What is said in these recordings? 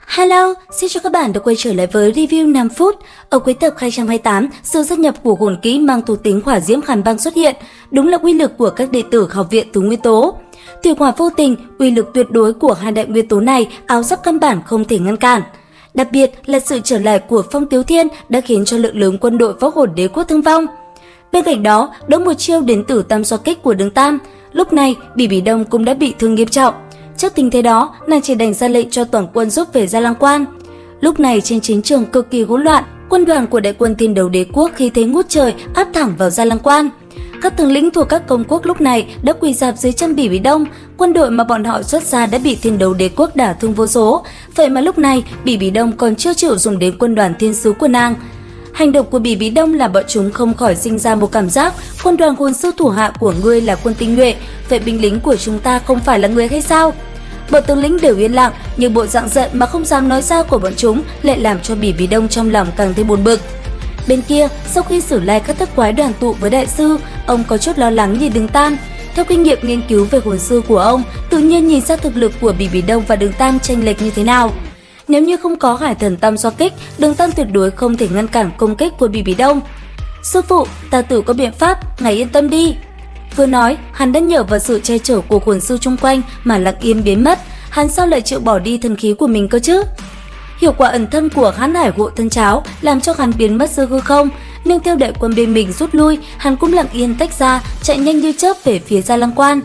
Hello, xin chào các bạn đã quay trở lại với review 5 phút. Ở cuối tập 228, sự gia nhập của hồn kỹ mang thuộc tính hỏa diễm khàn băng xuất hiện, đúng là uy lực của các đệ tử học viện tứ nguyên tố. Thủy hỏa vô tình, uy lực tuyệt đối của hai đại nguyên tố này áo giáp căn bản không thể ngăn cản. Đặc biệt là sự trở lại của Phong Tiếu Thiên đã khiến cho lượng lớn quân đội võ hồn đế quốc thương vong. Bên cạnh đó, đỡ một chiêu đến từ tam xoa kích của Đường Tam, lúc này Bỉ Bỉ Đông cũng đã bị thương nghiêm trọng. Trước tình thế đó, nàng chỉ đành ra lệnh cho toàn quân rút về Gia Lăng Quan. Lúc này trên chiến trường cực kỳ hỗn loạn, quân đoàn của đại quân Thiên Đấu Đế quốc khí thế ngút trời áp thẳng vào Gia Lăng Quan. Các tướng lĩnh thuộc các công quốc lúc này đã quỳ rạp dưới chân Bỉ Bỉ Đông, quân đội mà bọn họ xuất ra đã bị Thiên Đấu Đế quốc đả thương vô số. Vậy mà lúc này Bỉ Bỉ Đông còn chưa chịu dùng đến quân đoàn thiên sứ của nàng. Hành động của Bỉ Bỉ Đông làm bọn chúng không khỏi sinh ra một cảm giác quân đoàn hồn sư thủ hạ của ngươi là quân tinh nhuệ, vậy binh lính của chúng ta không phải là người hay sao? Bọn tướng lĩnh đều yên lặng, nhưng bộ dạng giận mà không dám nói ra của bọn chúng lại làm cho Bỉ Bỉ Đông trong lòng càng thêm buồn bực. Bên kia, sau khi xử lai các thất quái đoàn tụ với đại sư, ông có chút lo lắng nhìn Đường Tam. Theo kinh nghiệm nghiên cứu về hồn sư của ông, tự nhiên nhìn ra thực lực của Bỉ Bỉ Đông và Đường Tam chênh lệch như thế nào. Nếu như không có hải thần tam xoa kích, Đường Tam tuyệt đối không thể ngăn cản công kích của Bỉ Bỉ Đông. Sư phụ, ta tự có biện pháp, ngài yên tâm đi. Vừa nói, hắn đã nhờ vào sự che chở của hồn sư chung quanh mà lặng im biến mất, hắn sao lại chịu bỏ đi thần khí của mình cơ chứ? Hiệu quả ẩn thân của Hán Hải hộ thân cháo làm cho hắn biến mất giữa hư không, nương theo đại quân bên mình rút lui, hắn cũng lặng yên tách ra, chạy nhanh như chớp về phía Gia Lăng Quan.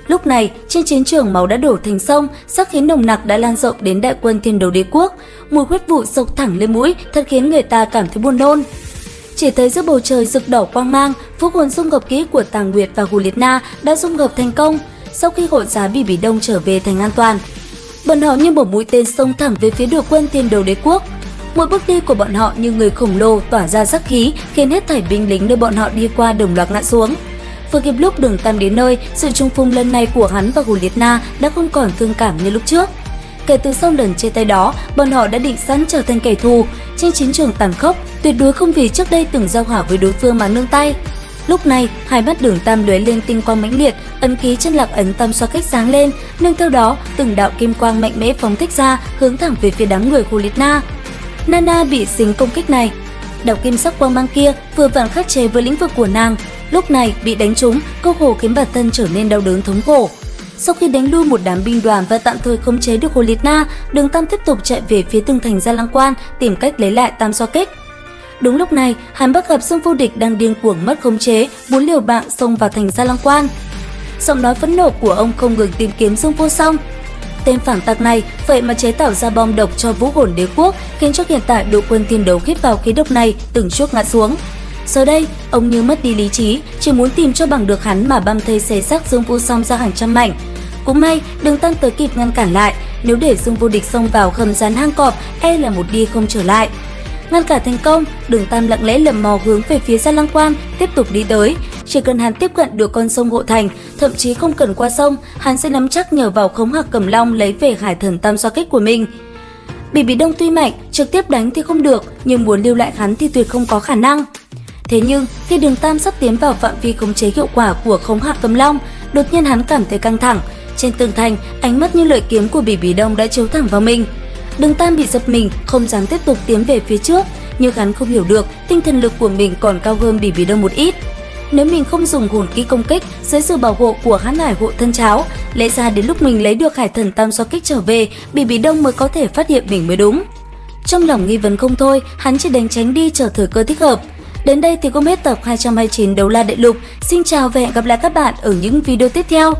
Lúc này, trên chiến trường máu đã đổ thành sông, sắc khí nồng nặc đã lan rộng đến đại quân Thiên Đấu Đế quốc, mùi huyết vụ xộc thẳng lên mũi, thật khiến người ta cảm thấy buồn nôn. Chỉ thấy giữa bầu trời rực đỏ quang mang, vũ hồn dung hợp kỹ của Tàng Nguyệt và Hồ Liệt Na đã dung hợp thành công. Sau khi hộ giá Bỉ Bỉ Đông trở về thành an toàn, bọn họ như một mũi tên xông thẳng về phía đội quân Thiên Đấu Đế quốc. Mỗi bước đi của bọn họ như người khổng lồ tỏa ra sát khí, khiến hết thảy binh lính nơi bọn họ đi qua đồng loạt ngã xuống. Vừa kịp lúc Đường Tam đến nơi, sự trung phung lần này của hắn và Hồ Liệt Na đã không còn thương cảm như lúc trước. Kể từ sau lần chia tay đó, bọn họ đã định sẵn trở thành kẻ thù. Trên chiến trường tàn khốc, tuyệt đối không vì trước đây từng giao hảo với đối phương mà nương tay. Lúc này, hai mắt Đường Tam lóe lên tinh quang mãnh liệt, ấn ký chân lạc ấn tam xoa kích sáng lên, nương theo đó, từng đạo kim quang mạnh mẽ phóng thích ra, hướng thẳng về phía đám người Hồ Liệt Na. Nana bị dính công kích này, đạo kim sắc quang mang kia vừa vặn khắc chế với lĩnh vực của nàng, lúc này bị đánh trúng, câu hồ khiến bản thân trở nên đau đớn thống khổ. Sau khi đánh lui một đám binh đoàn và tạm thời khống chế được Hồ Liệt Na, Đường Tam tiếp tục chạy về phía tường thành Gia Lăng Quan tìm cách lấy lại tam xoa kích. Đúng lúc này, hắn bắt gặp Dương Vô Địch đang điên cuồng mất khống chế, muốn liều mạng xông vào thành Gia Lăng Quan. Giọng nói phẫn nộ của ông không ngừng tìm kiếm Dương Vô Song. Tên phản tặc này vậy mà chế tạo ra bom độc cho vũ hồn đế quốc, khiến cho hiện tại đội quân Thiên Đấu hít vào khí độc này từng chút ngã xuống. Giờ đây, ông như mất đi lý trí, chỉ muốn tìm cho bằng được hắn mà băm thây xé xác Dương Vô Song ra hàng trăm mảnh. Cũng may, Đường Tam tới kịp ngăn cản lại, nếu để Dương Vô Địch xông vào hầm rán hang cọp, e là một đi không trở lại. Ngăn cản thành công, Đường Tam lặng lẽ lầm mò hướng về phía Gia Lăng Quan, tiếp tục đi tới. Chỉ cần hắn tiếp cận được con sông hộ thành, thậm chí không cần qua sông, hắn sẽ nắm chắc nhờ vào khống hạc cầm long lấy về hải thần tam xoa kích của mình. Bỉ Bỉ Đông tuy mạnh, trực tiếp đánh thì không được, nhưng muốn lưu lại hắn thì tuyệt không có khả năng. Thế nhưng, khi Đường Tam sắp tiến vào phạm vi khống chế hiệu quả của khống hạc cầm long, đột nhiên hắn cảm thấy căng thẳng. Trên tường thành, ánh mắt như lợi kiếm của Bỉ Bỉ Đông đã chiếu thẳng vào mình. Đường Tam bị giật mình, không dám tiếp tục tiến về phía trước, nhưng hắn không hiểu được tinh thần lực của mình còn cao hơn Bỉ Bỉ Đông một ít. Nếu mình không dùng hồn kỹ công kích dưới sự bảo hộ của Hán Hải hộ thân cháo, lẽ ra đến lúc mình lấy được hải thần tam xoa kích trở về, Bỉ Bỉ Đông mới có thể phát hiện mình mới đúng. Trong lòng nghi vấn không thôi, hắn chỉ đánh tránh đi chờ thời cơ thích hợp. Đến đây thì cũng hết tập 229 Đấu La Đại Lục. Xin chào và hẹn gặp lại các bạn ở những video tiếp theo.